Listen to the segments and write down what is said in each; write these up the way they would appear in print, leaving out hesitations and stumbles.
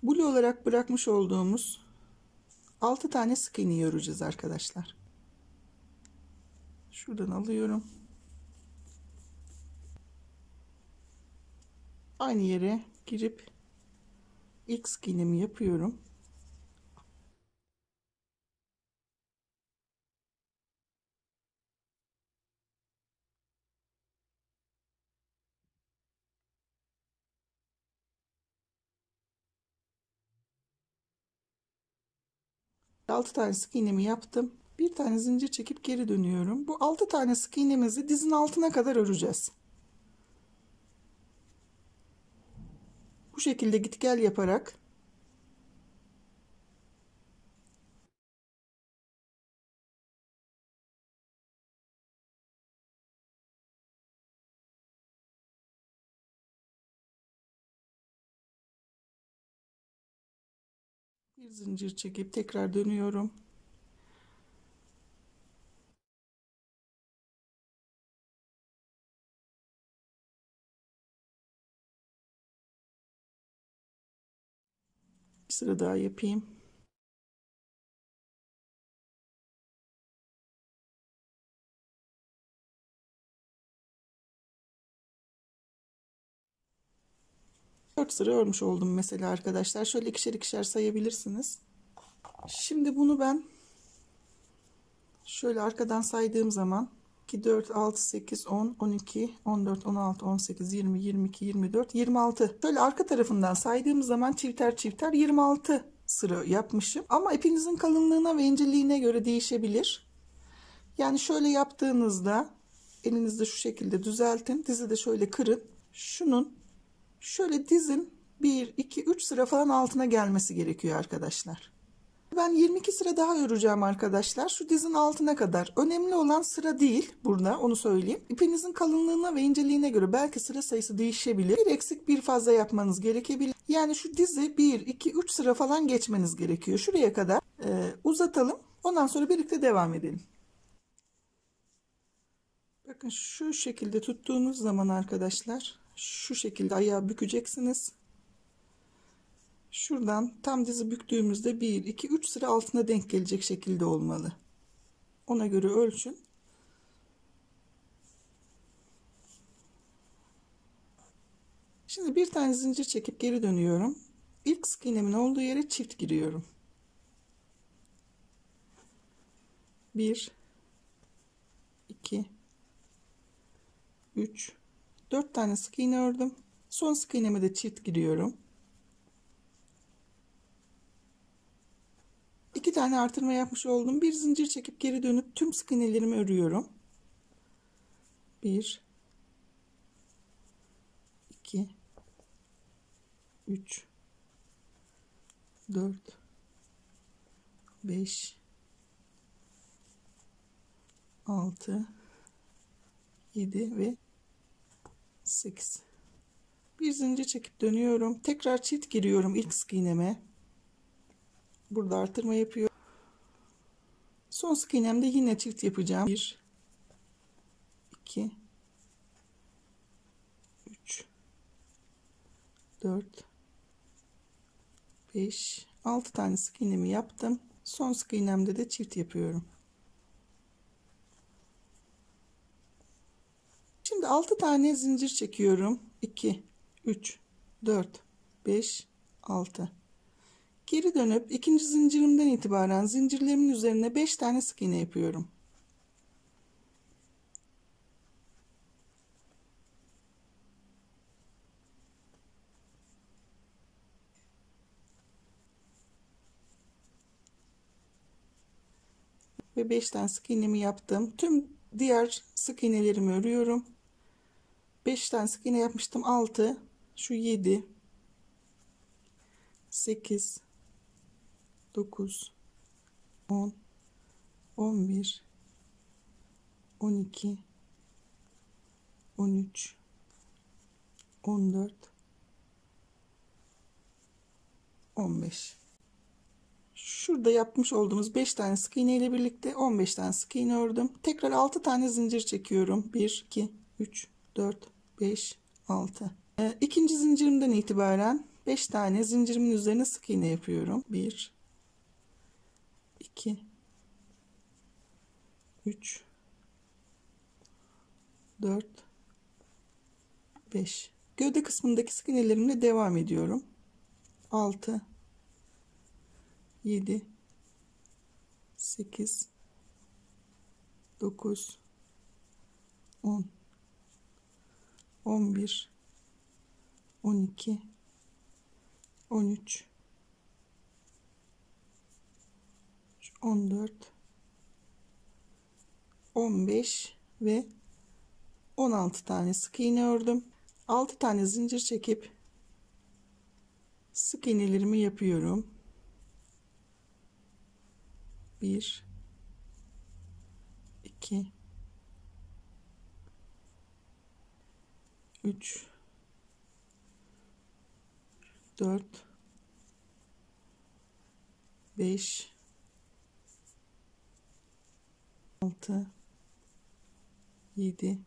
Blue olarak bırakmış olduğumuz 6 tane sık iğne öreceğiz arkadaşlar. Şuradan alıyorum. Aynı yere girip ilk sık iğnemi yapıyorum. Altı tane sık iğnemi yaptım. Bir tane zincir çekip geri dönüyorum. Bu 6 tane sık iğnemizi dizin altına kadar öreceğiz. Bu şekilde git gel yaparak bir zincir çekip tekrar dönüyorum. Bir sıra daha yapayım. Dört sıra örmüş oldum mesela arkadaşlar. Şöyle ikişer ikişer sayabilirsiniz. Şimdi bunu ben şöyle arkadan saydığım zaman 2, 4, 6, 8, 10, 12, 14, 16, 18, 20, 22, 24, 26. Şöyle arka tarafından saydığım zaman çifter çifter 26 sıra yapmışım. Ama ipinizin kalınlığına ve inceliğine göre değişebilir. Yani şöyle yaptığınızda elinizde şu şekilde düzeltin. Dizi de şöyle kırın. Şunun şöyle dizin 1, 2, 3 sıra falan altına gelmesi gerekiyor arkadaşlar. Ben 22 sıra daha öreceğim arkadaşlar. Şu dizin altına kadar. Önemli olan sıra değil burada, onu söyleyeyim. İpinizin kalınlığına ve inceliğine göre belki sıra sayısı değişebilir. Bir eksik bir fazla yapmanız gerekebilir. Yani şu dizi 1, 2, 3 sıra falan geçmeniz gerekiyor. Şuraya kadar uzatalım. Ondan sonra birlikte devam edelim. Bakın şu şekilde tuttuğunuz zaman arkadaşlar şu şekilde ayağı bükeceksiniz. Şuradan tam dizi büktüğümüzde 1, 2, 3 sıra altına denk gelecek şekilde olmalı. Ona göre ölçün. Şimdi bir tane zincir çekip geri dönüyorum. İlk sık iğnemin olduğu yere çift giriyorum. 1, 2, 3, 4 tane sık iğne ördüm. Son sık iğneme de çift giriyorum. 2 tane artırma yapmış oldum. Bir zincir çekip geri dönüp tüm sık iğnelerimi örüyorum. 1, 2, 3, 4, 5, 6, 7 ve 8. Bir zincir çekip dönüyorum. Tekrar çift giriyorum ilk sık iğneme. Burada artırma yapıyorum. Son sık iğnemde yine çift yapacağım. 1, 2, 3, 4, 5, 6 tane sık iğnemi yaptım. Son sık iğnemde de çift yapıyorum. Şimdi 6 tane zincir çekiyorum. 2, 3, 4, 5, 6. Geri dönüp ikinci zincirimden itibaren zincirlerimin üzerine 5 tane sık iğne yapıyorum. Ve 5 tane sık iğnemi yaptım. Tüm diğer sık iğnelerimi örüyorum. 5 tane sık iğne yapmıştım. 6, şu 7, 8, 9, 10, 11, 12, 13, 14, 15. Şurada yapmış olduğumuz 5 tane sık iğne ile birlikte 15 tane sık iğne ördüm. Tekrar 6 tane zincir çekiyorum. 1, 2, 3, 4, 5, 6. İkinci zincirimden itibaren 5 tane zincirimin üzerine sık iğne yapıyorum. 1 2 3 4 5. Gövde kısmındaki sık iğnelerimle devam ediyorum. 6 7 8 9 10 11 12 13 14 15 ve 16 tane sık iğne ördüm. 6 tane zincir çekip sık iğnelerimi yapıyorum. 1 2 3 4 5 6 7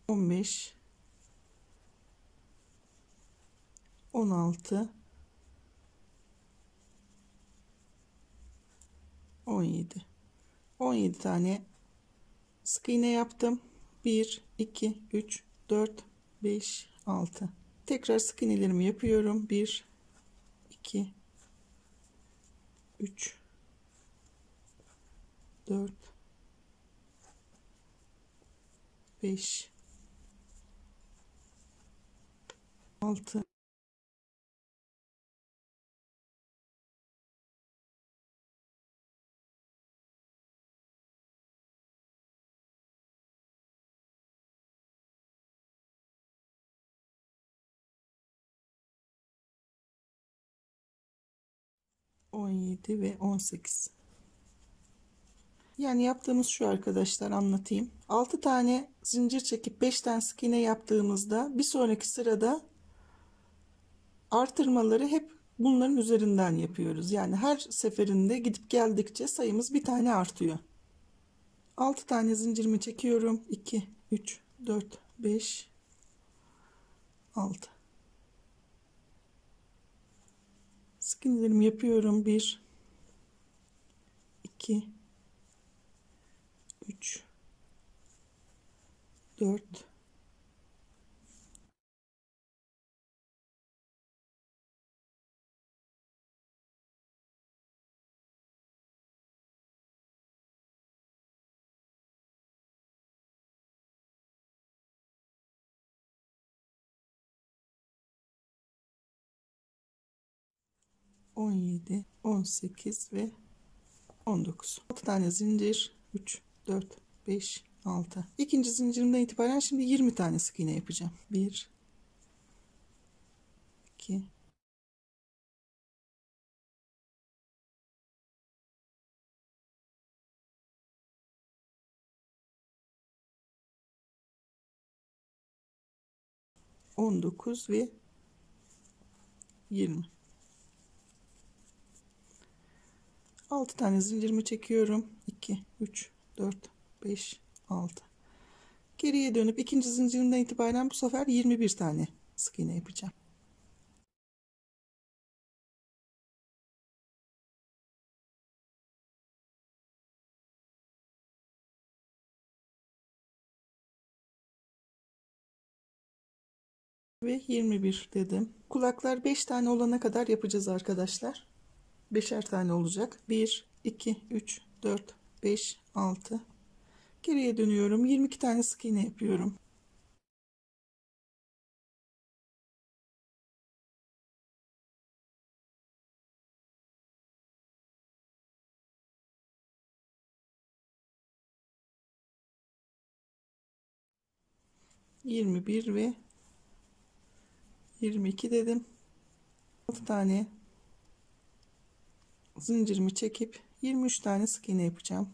15 16 17 17 tane sık iğne yaptım. 1 2 3 4 5 6. Tekrar sık iğnelerimi yapıyorum. 1 2 3 4 5 6 17 ve 18. Yani yaptığımız şu arkadaşlar, anlatayım. 6 tane zincir çekip 5 tane sık iğne yaptığımızda bir sonraki sırada artırmaları hep bunların üzerinden yapıyoruz. Yani her seferinde gidip geldikçe sayımız bir tane artıyor. 6 tane zincirimi çekiyorum. 2 3 4 5 6. Sık iğnelerimi yapıyorum. 1 2 3 4 17 18 ve 19. 6 tane zincir. 3 4 5 6. İkinci zincirimden itibaren şimdi 20 tane sık iğne yapacağım. 1 2 19 ve 20. 6 tane zincirimi çekiyorum. 2 3 4 5 6. Geriye dönüp ikinci zincirimden itibaren bu sefer 21 tane sık iğne yapacağım. Ve 21 dedim. Kulaklar 5 tane olana kadar yapacağız arkadaşlar. 5'er tane olacak. 1 2 3 4 5 6. Geriye dönüyorum. 22 tane sık iğne yapıyorum. Yirmi bir ve 22 dedim. 6 tane zincirimi çekip 23 tane sık iğne yapacağım.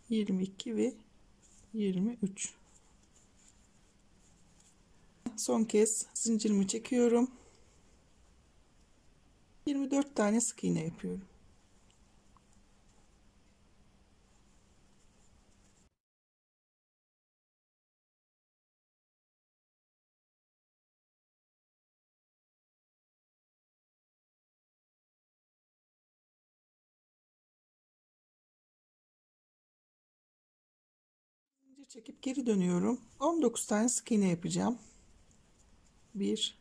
22 ve 23. Son kez zincirimi çekiyorum. 24 tane sık iğne yapıyorum. Zincir çekip geri dönüyorum. 19 tane sık iğne yapacağım. 1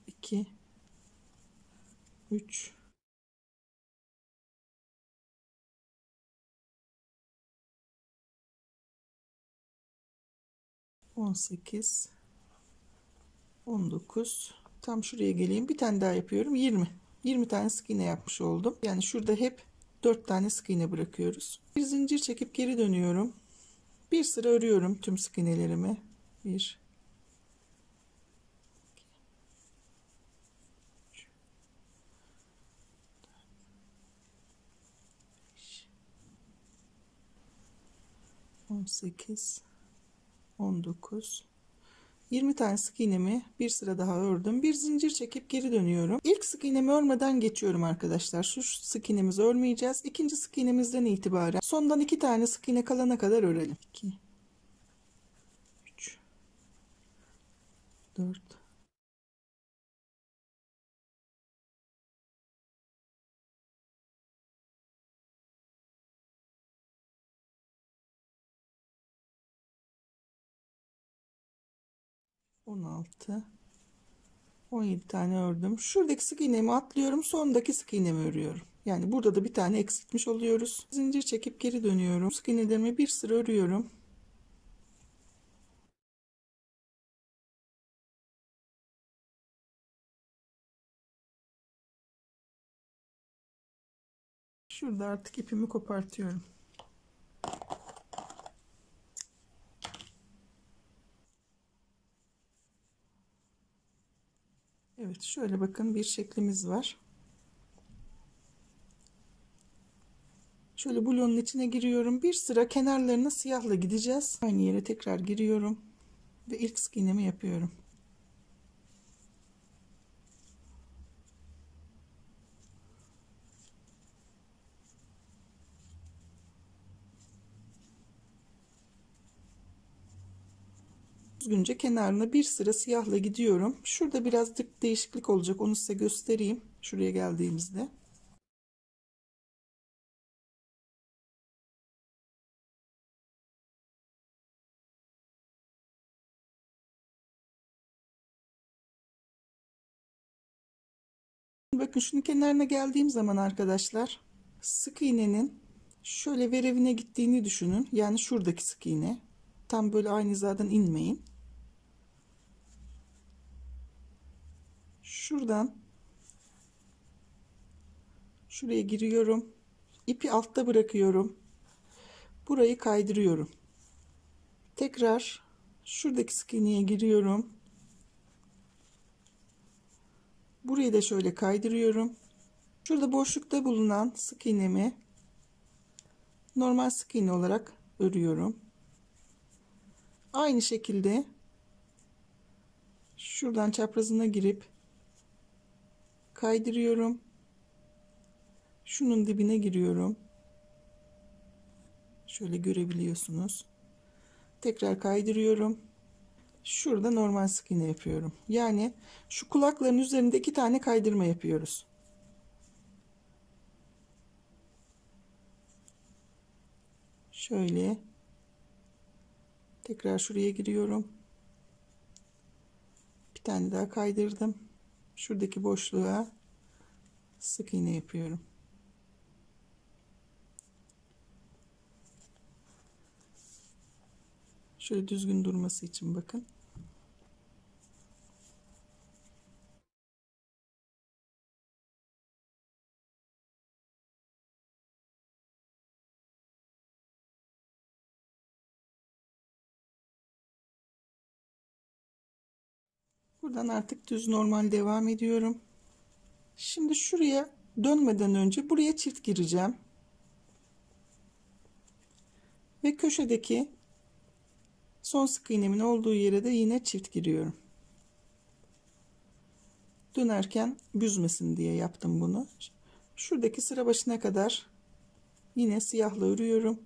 2 3 18 19. Tam şuraya geleyim. Bir tane daha yapıyorum. 20 tane sık iğne yapmış oldum. Yani şurada hep 4 tane sık iğne bırakıyoruz. Bir zincir çekip geri dönüyorum. Bir sıra örüyorum tüm sık iğnelerimi. 1 18 19 20 tane sık iğnemi bir sıra daha ördüm. Bir zincir çekip geri dönüyorum. İlk sık iğnemi örmeden geçiyorum arkadaşlar. Şu sık iğnemizi örmeyeceğiz. İkinci sık iğnemizden itibaren sondan 2 tane sık iğne kalana kadar örelim. 2 3 4 16 17 tane ördüm. Şuradaki sık iğnemi atlıyorum. Sondaki sık iğnemi örüyorum. Yani burada da bir tane eksiltmiş oluyoruz. Zincir çekip geri dönüyorum. Sık iğnelerimi bir sıra örüyorum. Şurada artık ipimi kopartıyorum. Evet, şöyle bakın bir şeklimiz var. Şöyle bloğun içine giriyorum. Bir sıra kenarlarına siyahla gideceğiz. Aynı yere tekrar giriyorum ve ilk sık iğnemi yapıyorum. Düzgünce kenarına bir sıra siyahla gidiyorum. Şurada biraz değişiklik olacak. Onu size göstereyim. Şuraya geldiğimizde. Bakın şunun kenarına geldiğim zaman arkadaşlar sık iğnenin şöyle verevine gittiğini düşünün. Yani şuradaki sık iğne. Tam böyle aynı hizadan inmeyin. Şuradan şuraya giriyorum. İpi altta bırakıyorum. Burayı kaydırıyorum. Tekrar şuradaki sık iğneye giriyorum. Burayı da şöyle kaydırıyorum. Şurada boşlukta bulunan sık iğnemi normal sık iğne olarak örüyorum. Aynı şekilde şuradan çaprazına girip kaydırıyorum. Şunun dibine giriyorum. Şöyle görebiliyorsunuz. Tekrar kaydırıyorum. Şurada normal sık iğne yapıyorum. Yani şu kulakların üzerinde 2 tane kaydırma yapıyoruz. Şöyle tekrar şuraya giriyorum. Bir tane daha kaydırdım. Şuradaki boşluğa sık iğne yapıyorum. Şöyle düzgün durması için bakın. Buradan artık düz normal devam ediyorum. Şimdi şuraya dönmeden önce buraya çift gireceğim. Ve köşedeki son sık iğnemin olduğu yere de yine çift giriyorum. Dönerken büzmesin diye yaptım bunu. Şuradaki sıra başına kadar yine siyahla örüyorum.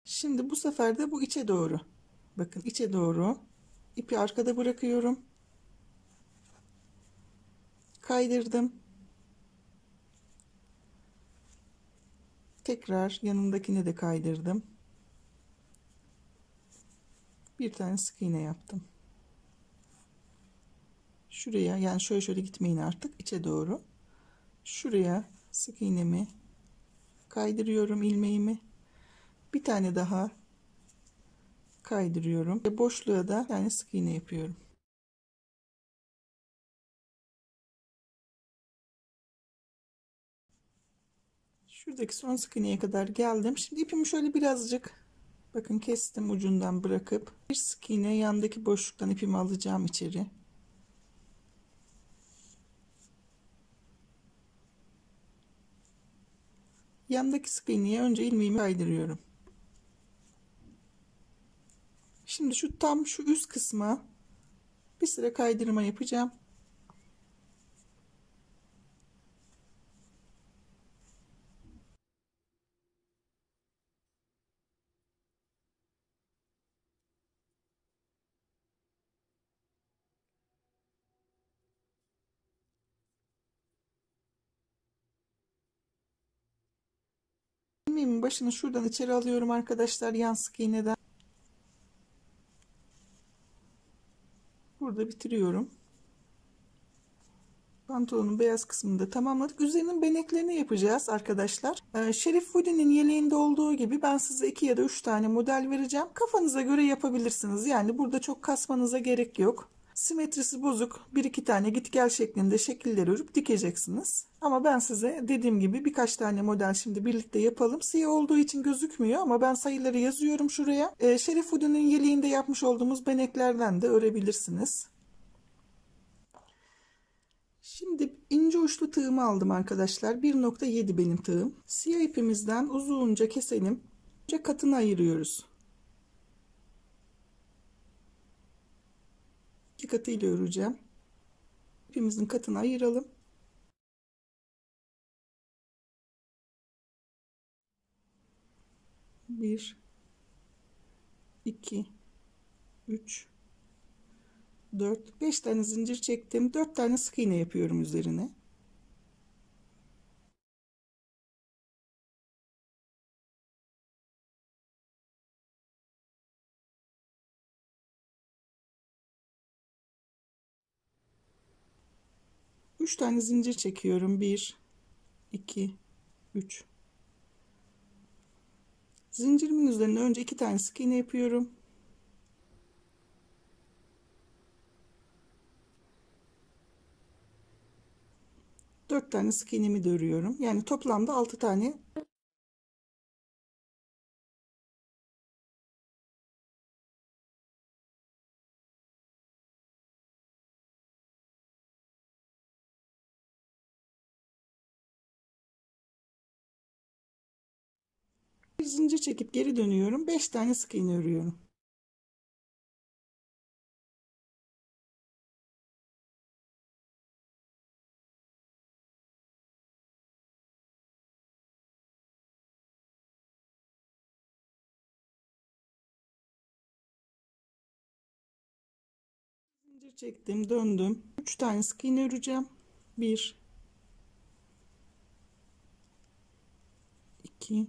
Şimdi bu sefer de bu içe doğru. Bakın içe doğru ipi arkada bırakıyorum. Kaydırdım. Tekrar yanındakine de kaydırdım. Bir tane sık iğne yaptım. Şuraya, yani şöyle şöyle gitmeyin artık, içe doğru. Şuraya sık iğnemi kaydırıyorum, ilmeğimi. Bir tane daha kaydırıyorum ve boşluğa da yani sık iğne yapıyorum. Şuradaki son sık iğneye kadar geldim. Şimdi ipimi şöyle birazcık, bakın kestim, ucundan bırakıp bir sık iğne yandaki boşluktan ipimi alacağım içeri. Yandaki sık iğneye önce ilmeğimi kaydırıyorum. Şimdi şu üst kısma bir sıra kaydırma yapacağım. İlmeğimin başını şuradan içeri alıyorum arkadaşlar, yan sık iğneden. Burada bitiriyorum. Pantolonun beyaz kısmını da tamamladık. Üzerinin beneklerini yapacağız arkadaşlar. Şerif Woody'nin yeleğinde olduğu gibi ben size 2 ya da 3 tane model vereceğim. Kafanıza göre yapabilirsiniz. Yani burada çok kasmanıza gerek yok. Simetrisi bozuk 1-2 tane git gel şeklinde şekiller örüp dikeceksiniz. Ama ben size dediğim gibi birkaç tane model şimdi birlikte yapalım. Siyah olduğu için gözükmüyor ama ben sayıları yazıyorum şuraya. Şerif Woody'nin yeleğinde yapmış olduğumuz beneklerden de örebilirsiniz. Şimdi ince uçlu tığımı aldım arkadaşlar. 1,7 benim tığım. Siyah ipimizden uzunca keselim. Önce katını ayırıyoruz. 2 katıyla öreceğim. İpimizin katını ayıralım. Bir, iki, üç, 4, 5 tane zincir çektim. 4 tane sık iğne yapıyorum üzerine. Üç tane zincir çekiyorum. 1, 2, 3. Zincirimin üzerine önce 2 tane sık iğne yapıyorum. Dört tane sık iğnemi de örüyorum. Yani toplamda 6 tane. Bir zincir çekip geri dönüyorum. 5 tane sık iğne örüyorum. Zincir çektim, döndüm. 3 tane sık iğne öreceğim. 1, 2,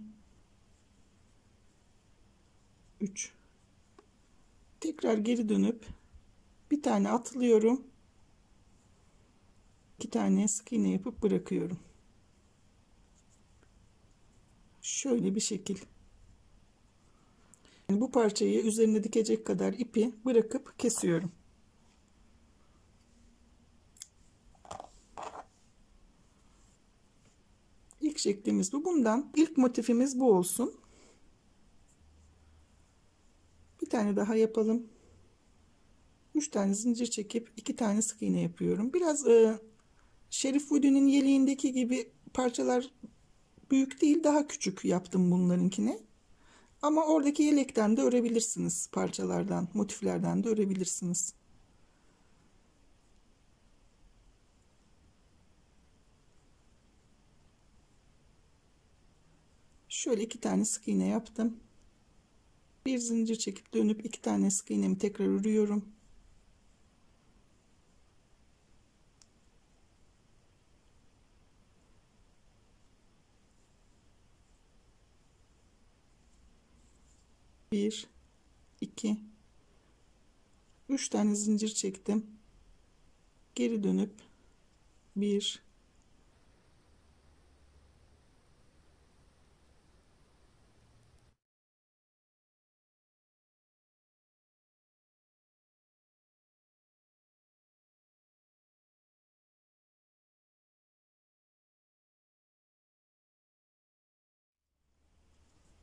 3. Tekrar geri dönüp bir tane atlıyorum. 2 tane sık iğne yapıp bırakıyorum. Şöyle bir şekil. Yani bu parçayı üzerine dikecek kadar ipi bırakıp kesiyorum. çekiş şeklimiz bu. Bundan ilk motifimiz bu olsun. Bir tane daha yapalım. 3 tane zincir çekip 2 tane sık iğne yapıyorum. Biraz Şerif Woody'nin yeleğindeki gibi parçalar büyük değil, daha küçük yaptım bunlarınkini. Ama oradaki yelekten de örebilirsiniz, parçalardan, motiflerden de örebilirsiniz. Şöyle 2 tane sık iğne yaptım. Bir zincir çekip dönüp 2 tane sık iğnemi tekrar örüyorum. Bir, iki, 3 tane zincir çektim. Geri dönüp 1,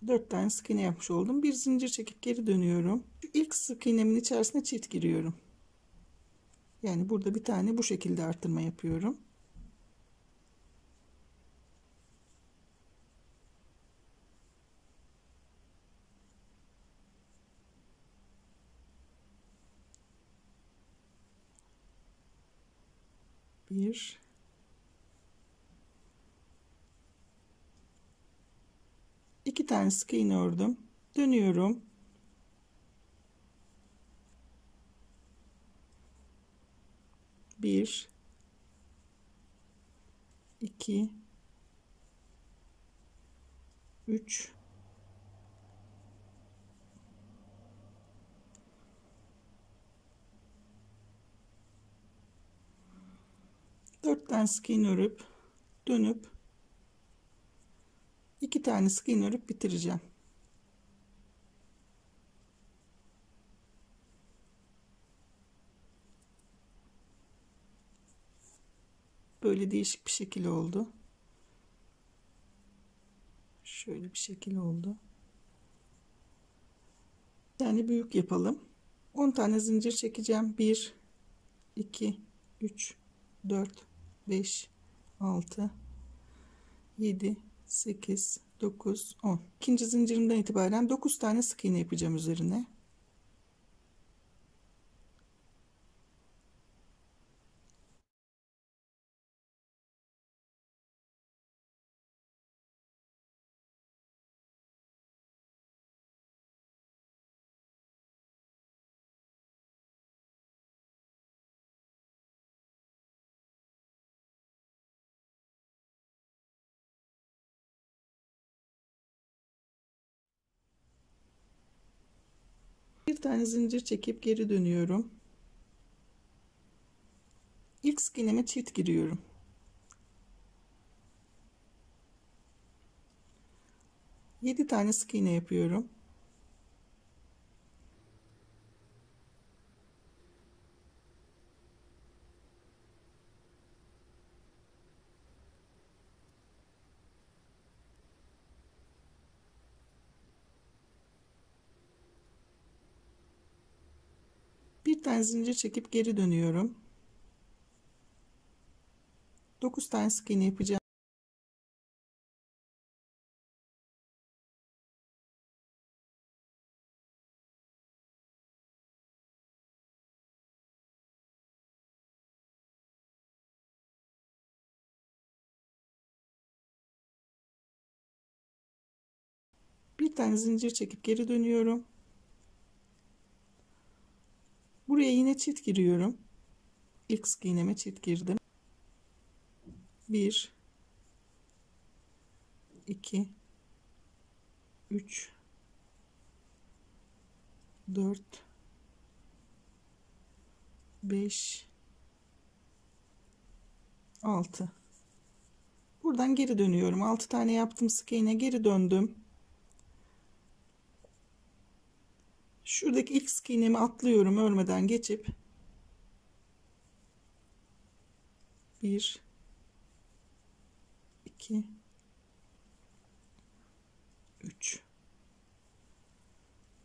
4 tane sık iğne yapmış oldum. Bir zincir çekip geri dönüyorum. Şu ilk sık iğnemin içerisine çift giriyorum. Yani burada bir tane bu şekilde artırma yapıyorum. Bir, iki tane sık iğne ördüm. Dönüyorum. Bir, iki, üç, 4 tane sık iğne örüp dönüp 2 tane sık iğne örüp bitireceğim. Böyle değişik bir şekil oldu. Şöyle bir şekil oldu. Yani büyük yapalım. 10 tane zincir çekeceğim. 1, 2, 3, 4, 5, 6, 7, 8, 9, 10. İkinci zincirimden itibaren 9 tane sık iğne yapacağım üzerine. Bir tane zincir çekip geri dönüyorum. İlk sık iğneme çift giriyorum. Yedi tane sık iğne yapıyorum. Bir tane zincir çekip geri dönüyorum. 9 tane sık iğne yapacağım. Bir tane zincir çekip geri dönüyorum. Buraya yine çift giriyorum. İlk sık iğneme çift girdim. 1, 2, 3, 4, 5, 6. Buradan geri dönüyorum. 6 tane yaptım sık iğne, geri döndüm. Şuradaki ilk sık iğnemi atlıyorum örmeden geçip 1, 2, 3,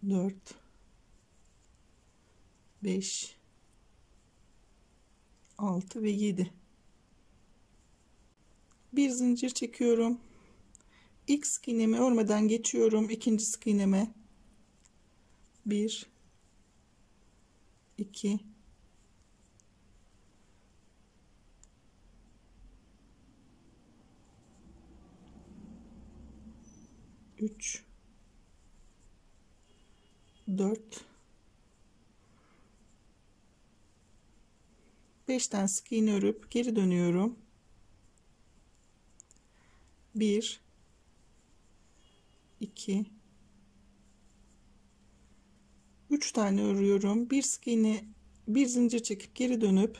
4, 5, 6 ve 7. Bir zincir çekiyorum. İlk sık iğnemi örmeden geçiyorum. İkinci sık iğneme 1, 2, 3, 4, 5 tane sık iğne örüp geri dönüyorum. 1, 2, 3 tane örüyorum. Bir sık iğne, bir zincir çekip geri dönüp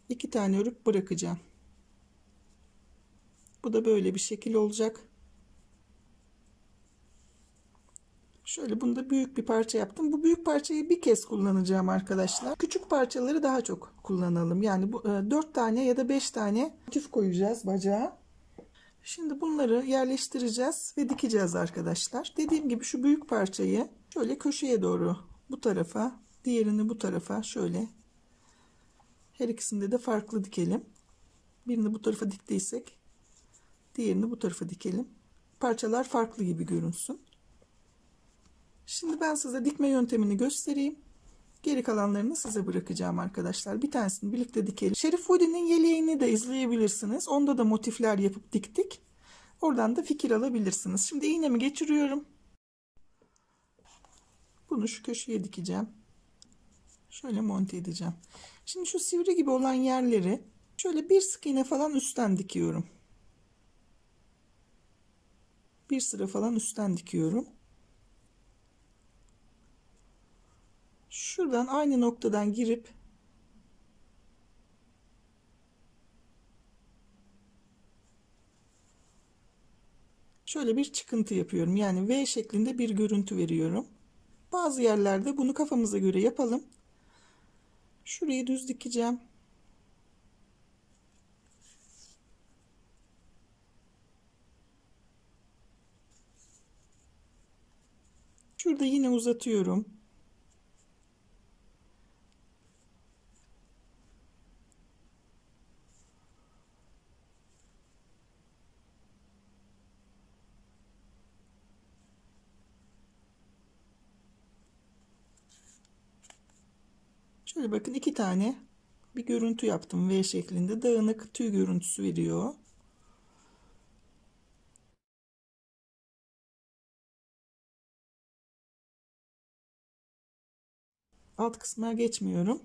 2 tane örüp bırakacağım. Bu da böyle bir şekil olacak. Şöyle bunu da büyük bir parça yaptım. Bu büyük parçayı bir kez kullanacağım arkadaşlar. Küçük parçaları daha çok kullanalım. Yani bu 4 tane ya da 5 tane motif koyacağız bacağa. Şimdi bunları yerleştireceğiz ve dikeceğiz arkadaşlar. Dediğim gibi şu büyük parçayı şöyle köşeye doğru bu tarafa, diğerini bu tarafa şöyle her ikisinde de farklı dikelim. Birini bu tarafa diktiysek diğerini bu tarafa dikelim. Parçalar farklı gibi görünsün. Şimdi ben size dikme yöntemini göstereyim. Geri kalanlarını size bırakacağım arkadaşlar. Bir tanesini birlikte dikelim. Şerif Hoodie'nin yeleğini de izleyebilirsiniz. Onda da motifler yapıp diktik. Oradan da fikir alabilirsiniz. Şimdi iğnemi geçiriyorum. Bunu şu köşeye dikeceğim. Şöyle monte edeceğim. Şimdi şu sivri gibi olan yerleri şöyle bir sık iğne falan üstten dikiyorum. Bir sıra falan üstten dikiyorum. Şuradan aynı noktadan girip şöyle bir çıkıntı yapıyorum. Yani V şeklinde bir görüntü veriyorum. Bazı yerlerde bunu kafamıza göre yapalım. Şurayı düz dikeceğim. Şurada yine uzatıyorum. Şöyle bakın iki tane bir görüntü yaptım. V şeklinde dağınık tüy görüntüsü veriyor. Alt kısmına geçmiyorum.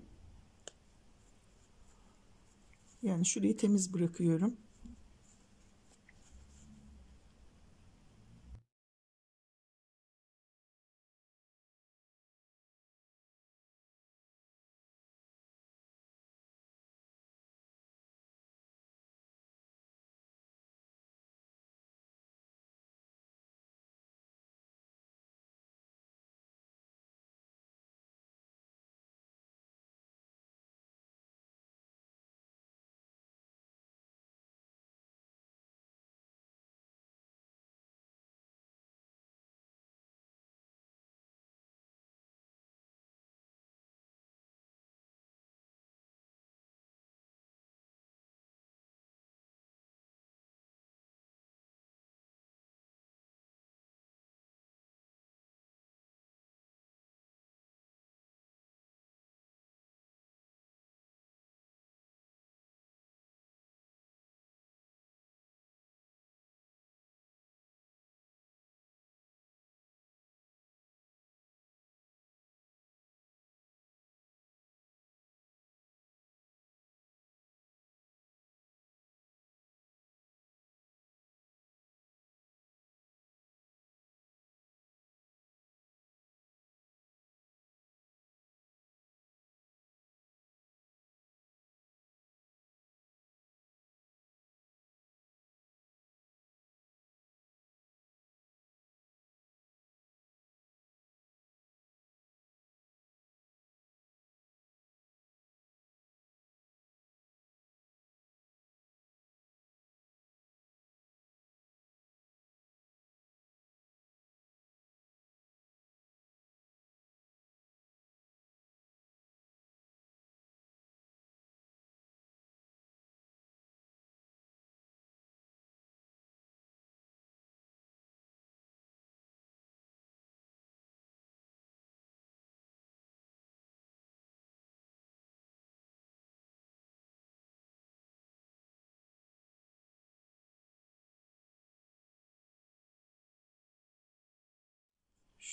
Yani şurayı temiz bırakıyorum.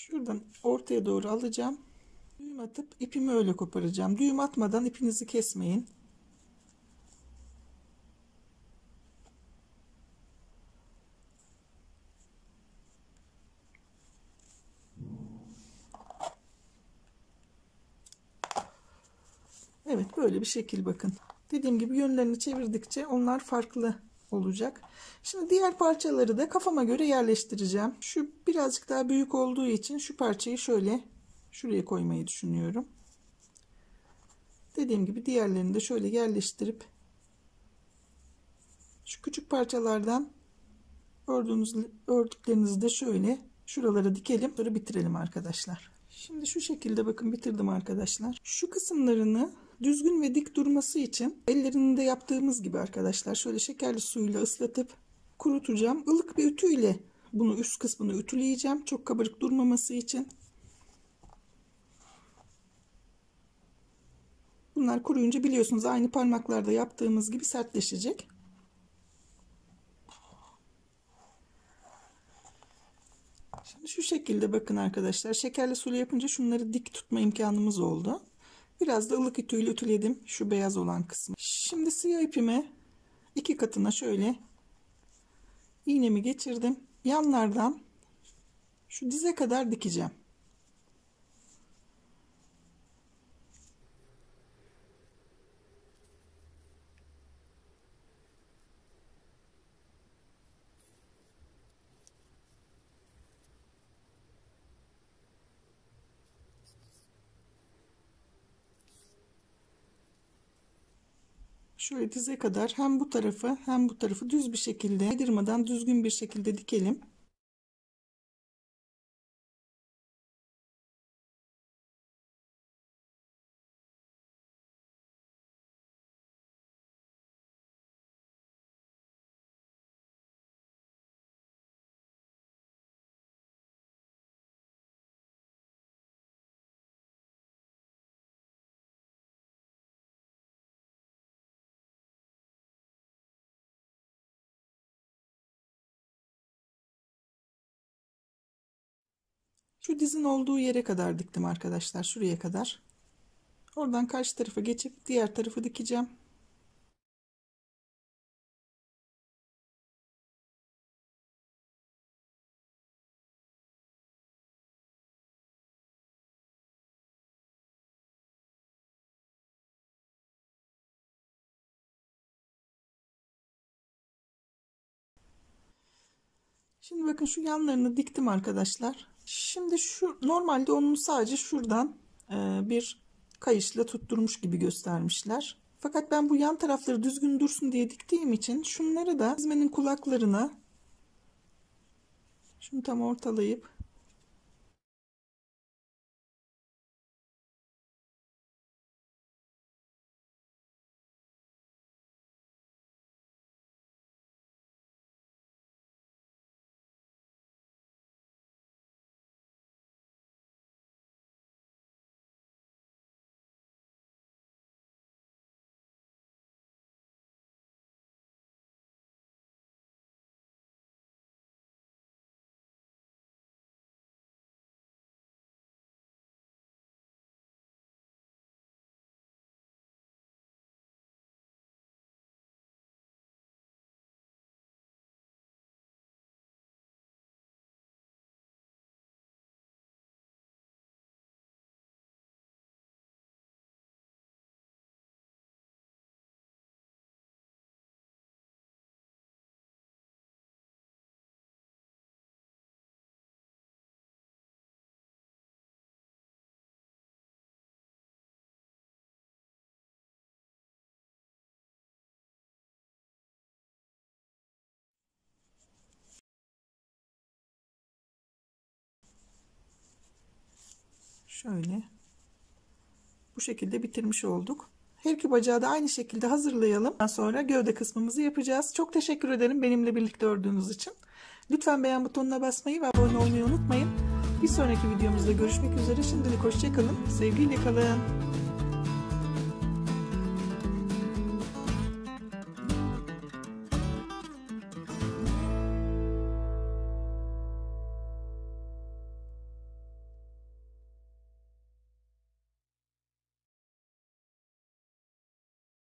Şuradan ortaya doğru alacağım. Düğüm atıp ipimi öyle koparacağım. Düğüm atmadan ipinizi kesmeyin. Evet, böyle bir şekil bakın. Dediğim gibi yönlerini çevirdikçe onlar farklı olacak. Şimdi diğer parçaları da kafama göre yerleştireceğim. Şu birazcık daha büyük olduğu için şu parçayı şöyle şuraya koymayı düşünüyorum. Dediğim gibi diğerlerini de şöyle yerleştirip şu küçük parçalardan ördüklerinizi de şöyle şuralara dikelim. Sonra bitirelim arkadaşlar. Şimdi şu şekilde bakın bitirdim arkadaşlar. Şu kısımlarını düzgün ve dik durması için ellerinde yaptığımız gibi arkadaşlar şöyle şekerli suyla ıslatıp kurutacağım. Ilık bir ütüyle bunu üst kısmını ütüleyeceğim. Çok kabarık durmaması için. Bunlar kuruyunca biliyorsunuz aynı parmaklarda yaptığımız gibi sertleşecek. Şimdi şu şekilde bakın arkadaşlar. Şekerli suyla yapınca şunları dik tutma imkanımız oldu. Biraz da ılık ütüyle ütüledim şu beyaz olan kısmı. Şimdi siyah ipime 2 katına şöyle iğnemi geçirdim. Yanlardan şu dize kadar dikeceğim. Şöyle dize kadar hem bu tarafı hem bu tarafı düz bir şekilde kaydırmadan düzgün bir şekilde dikelim. Şu dizin olduğu yere kadar diktim arkadaşlar. Şuraya kadar. Oradan karşı tarafa geçip diğer tarafı dikeceğim. Şimdi bakın şu yanlarını diktim arkadaşlar. Şimdi şu normalde onun sadece şuradan bir kayışla tutturmuş gibi göstermişler. Fakat ben bu yan tarafları düzgün dursun diye diktiğim için şunları da çizmenin kulaklarına şunu tam ortalayıp şöyle bu şekilde bitirmiş olduk. Her iki bacağı da aynı şekilde hazırlayalım. Daha sonra gövde kısmımızı yapacağız. Çok teşekkür ederim benimle birlikte ördüğünüz için. Lütfen beğen butonuna basmayı ve abone olmayı unutmayın. Bir sonraki videomuzda görüşmek üzere. Şimdilik hoşça kalın. Sevgiyle kalın.